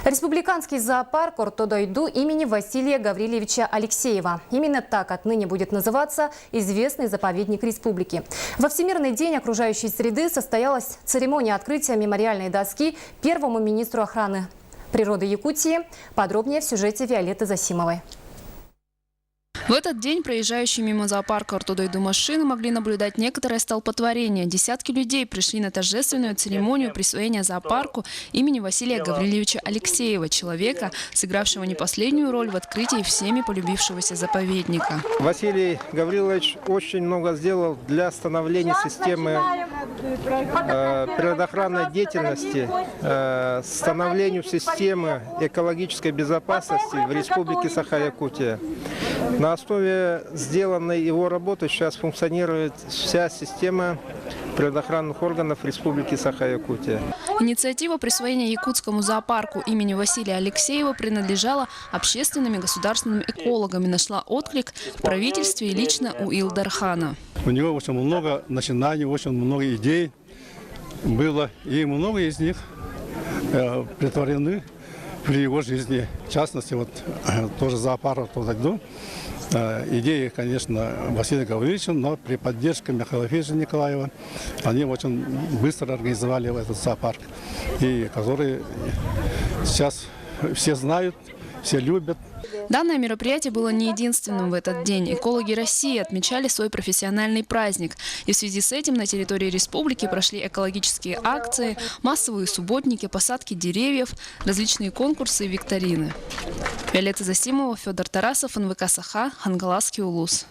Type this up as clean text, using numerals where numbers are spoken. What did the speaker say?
Республиканский зоопарк Орто-Дойду имени Василия Гаврилевича Алексеева. Именно так отныне будет называться известный заповедник республики. Во Всемирный день окружающей среды состоялась церемония открытия мемориальной доски первому министру охраны природы Якутии. Подробнее в сюжете Виолетты Засимовой. В этот день проезжающие мимо зоопарка Орто-Дойду машины могли наблюдать некоторое столпотворение. Десятки людей пришли на торжественную церемонию присвоения зоопарку имени Василия Гаврилевича Алексеева, человека, сыгравшего не последнюю роль в открытии всеми полюбившегося заповедника. Василий Гаврилович очень много сделал для становления системы природоохранной деятельности, становлению системы экологической безопасности в Республике Саха-Якутия. На основе сделанной его работы сейчас функционирует вся система природоохранных органов Республики Саха-Якутия. Инициатива присвоения якутскому зоопарку имени Василия Алексеева принадлежала общественным и государственным экологам и нашла отклик в правительстве и лично у Илдархана. У него очень много начинаний, очень много идей было, и много из них претворены в его жизни. В частности, вот тоже зоопарк Орто-Дойду. Идеи, конечно, Василия Гавриловича, но при поддержке Михаила Федоровича Николаева они очень быстро организовали этот зоопарк, и который сейчас все знают, все любят. Данное мероприятие было не единственным в этот день. Экологи России отмечали свой профессиональный праздник. И в связи с этим на территории республики прошли экологические акции, массовые субботники, посадки деревьев, различные конкурсы и викторины. Виолетта Засимова, Федор Тарасов, НВК Саха, Хангаласский улус.